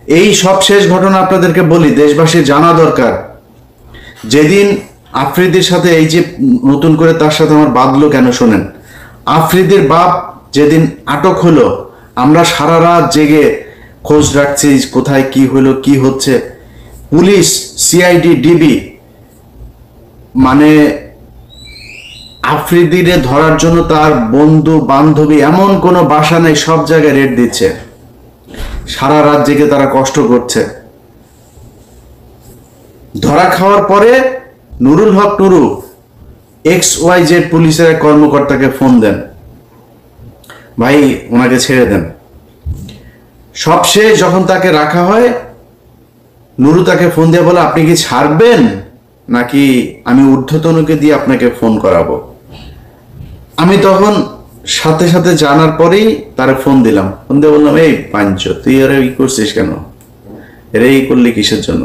এই সব শেষ ঘটনা আপনাদেরকে বলি, দেশবাসীর জানা দরকার। যেদিন আফ্রিদির সাথে এই যে নতুন করে তার সাথে আমার বাঁধলো কেন শোনেন। আফ্রিদির বাপ যেদিন আটক হলো, আমরা সারা রাত জেগে খোঁজ রাখছি কোথায় কি হলো, কি হচ্ছে। পুলিশ, সিআইডি, ডিবি মানে আফ্রিদিরে ধরার জন্য তার বন্ধু বান্ধবী এমন কোনো বাসা নেই, সব জায়গায় রেড দিচ্ছে। সারা রাত জেগে তারা কষ্ট করছে। ধরা খাওয়ার পরে নুরুল হক নুরু XYZ পুলিশের এক কর্মকর্তাকে ফোন দেন, ভাই ওনাকে ছেড়ে দেন। সবশেষ যখন তাকে রাখা হয়, নুরু তাকে ফোন দিয়ে বলে, আপনি কি ছাড়বেন নাকি আমি ঊর্ধ্বতনকে দিয়ে আপনাকে ফোন করাবো। আমি তখন সাথে সাথে জানার পরেই তারা ফোন দিলাম, ফোন দিয়ে বললাম, এই পাঞ্চ তুই এরা ই করছিস কেন, এরা ই করলি কিসের জন্য।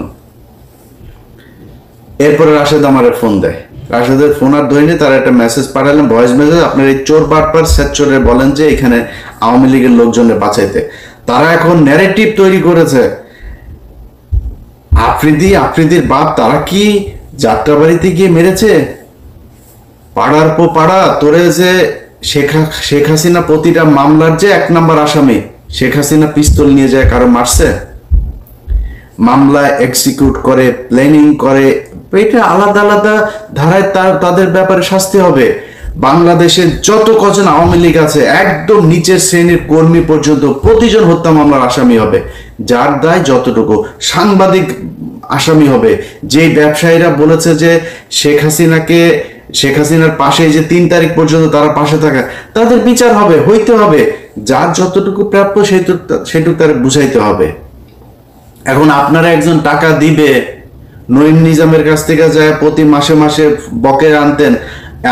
এরপরে রাশেদ আমার ফোন দেয়, রাশেদের ফোন আর ধরিনি, তারা একটা মেসেজ পাঠালেন, ভয়েস মেসেজ, আপনার এই চোর বাটপার স্যাচরে বলেন যে এখানে আওয়ামী লীগের লোকজনের বাঁচাইতে। তারা এখন ন্যারেটিভ তৈরি করেছে, আফ্রিদির বাপ তারা কি যাত্রাবাড়িতে গিয়ে মেরেছে, পাড়ার পো পাড়া তোরে যে শেখ হাসিনা প্রতিটা মামলার যে 1 নম্বর আসামি, শেখ হাসিনা পিস্তল নিয়ে যায় কারো মারছে, মামলা এক্সিকিউট করে, প্ল্যানিং করে, এটা আলাদা আলাদা ধারায় তাদের ব্যাপারে শাস্তি হবে। বাংলাদেশের যত কজন আওয়ামী লীগ আছে একদম নিচের শ্রেণীর কর্মী পর্যন্ত প্রতিজন হত্যা মামলার আসামি হবে, যার দায় যতটুকু। সাংবাদিক আসামি হবে, যে ব্যবসায়ীরা বলেছে যে শেখ হাসিনার পাশে যে 3 তারিখ পর্যন্ত তারা পাশে থাকা, তাদের বিচার হবে, হইতে হবে। যার যতটুকু প্রাপ্য সেটুকু তার বুঝাইতে হবে। এখন আপনারা একজন টাকা দিবে, নঈম নিজামের কাছ থেকে যায় প্রতি মাসে মাসে বকেয়া আনতেন,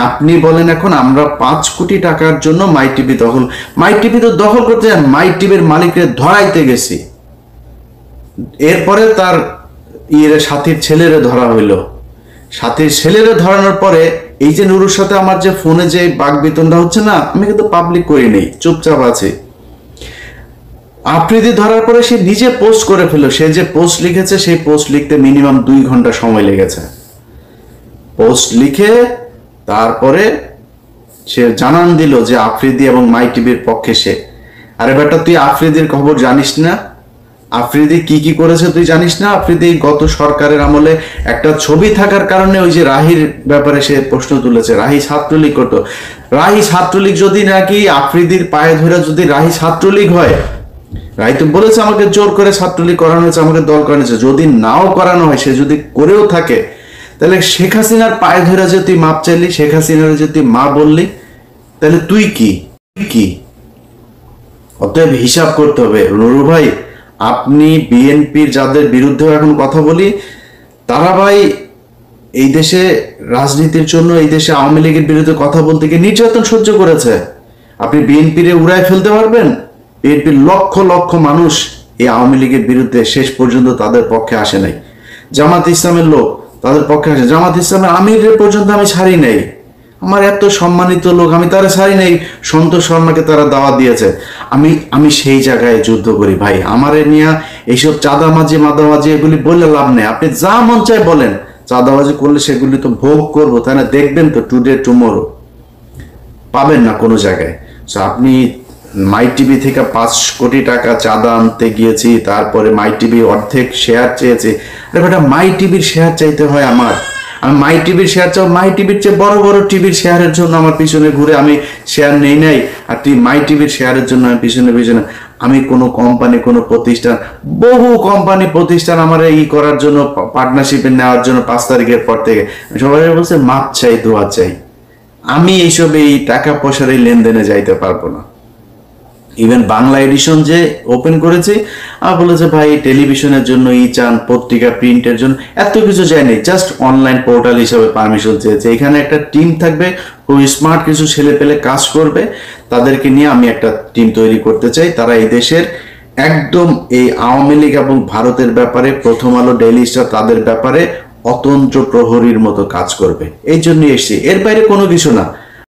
আপনি বলেন এখন আমরা 5 কোটি টাকার জন্য মাই টিভি তো দখল করতে যান, মাই টিভির মালিককে ধরাইতে গেছি। এরপরে তার সাথীর ছেলেরে ধরা হইল, সাথীর ছেলেরে ধরানোর পরে এই যে নুরুর সাথে আমার যে ফোনে যে বাকবিতণ্ডা হচ্ছে না, আমি কিন্তু পাবলিক করি নেই, চুপচাপ আছি। আফ্রিদি ধরার পরে সে নিজে পোস্ট করে ফেললো, সে যে পোস্ট লিখেছে সেই পোস্ট লিখতে মিনিমাম 2 ঘন্টা সময় লেগেছে। পোস্ট লিখে তারপরে সে জানান দিল যে আফ্রিদি এবং মাই টিভির পক্ষে সে। আরে বেটা তুই আফ্রিদির খবর জানিস না? আফ্রিদি কি কি করেছে তুই জানিস না? আফ্রিদি গত সরকারের আমলে একটা ছবি থাকার কারণে ওই যে রাহির ব্যাপারে সে প্রশ্ন তুলেছে, রাহি ছাত্রলীগ করতো। রাহি ছাত্রলীগ যদি নাকি আফ্রিদির পায়ে ধরে যদি রাহি ছাত্রলীগ হয়, রাই তো বলেছে আমাকে জোর করে ছাত্রলীগ করানো হয়েছে, আমাকে দল করানো হয়েছে, যদি নাও করানো হয়, সে যদি করেও থাকে, তাহলে শেখ হাসিনার পায়ে ধরে যে তুই মাপ চাইলি, শেখ হাসিনার যে তুই মা বললি, তাহলে তুই কি? অতএব হিসাব করতে হবে। নুরু ভাই, আপনি বিএনপির যাদের বিরুদ্ধে এখন কথা বলি, তারা ভাই এই দেশে রাজনীতির জন্য, এই দেশে আওয়ামী লীগের বিরুদ্ধে কথা বলতে গিয়ে নির্যাতন সহ্য করেছে। আপনি বিএনপিরে উড়ায় ফেলতে পারবেন? বিএনপির লক্ষ লক্ষ মানুষ এই আওয়ামী লীগের বিরুদ্ধে শেষ পর্যন্ত তাদের পক্ষে আসে নাই। জামাত ইসলামের লোক তাদের পক্ষে আসে, জামাত ইসলামের আমিরের পর্যন্ত আমি ছাড়ি নাই। আমার এত সম্মানিত লোক, আমি তারা ছাড়ি নাই। সন্তোষ শর্মাকে তারা দাওয়াত দিয়েছে, আমি সেই জায়গায় যুদ্ধ করি ভাই। আমারে নিয়ে এইসব চাঁদামাজি মাদামাজি এগুলি বললে লাভ নেই। আপনি যা মন চায় বলেন, চাঁদাবাজি করলে সেগুলি তো ভোগ করবো, তাই না? দেখবেন তো টুডে টুমোরো, পাবেন না কোনো জায়গায়। আপনি মাই টিভি থেকে 5 কোটি টাকা চাঁদা আনতে গিয়েছি, তারপরে মাই টিভি অর্ধেক শেয়ার চেয়েছে। আরে বেটা, মাই টিভির শেয়ার চাইতে হয় আমার? আমি মাই টিভির শেয়ার চাও? মাই টিভির চেয়ে বড় বড় টিভির শেয়ারের জন্য আমার পিছনে ঘুরে আমি শেয়ার নেই নাই, আর তুই মাই টিভির শেয়ারের জন্য আমি পিছনে আমি কোনো কোম্পানি, কোনো প্রতিষ্ঠান, বহু কোম্পানি প্রতিষ্ঠান আমার ই করার জন্য, পার্টনারশিপে নেওয়ার জন্য 5 তারিখের পর থেকে সবাই বলছে মাপ চাই, দোয়া চাই। আমি এইসব এই টাকা পয়সার এই লেনদেনে যাইতে পারবো না। ইভেন বাংলা এডিশন যে ওপেন করেছি, আমার বলেছে ভাই টেলিভিশনের জন্য চান, পত্রিকা প্রিন্টের জন্য এত কিছু চাইনি, জাস্ট অনলাইন পোর্টাল হিসাবে পারমিশন চেয়েছে। এখানে একটা টিম থাকবে, খুব স্মার্ট কিছু ছেলে পেলে কাজ করবে, তাদেরকে নিয়ে আমি একটা টিম তৈরি করতে চাই। তারা এই দেশের একদম এই আওয়ামী লীগ এবং ভারতের ব্যাপারে, প্রথম আলো, ডেইলি স্টার, তাদের ব্যাপারে অতন্ত্র প্রহরীর মতো কাজ করবে। এই জন্যই এসছি, এর বাইরে কোনো কিছু না।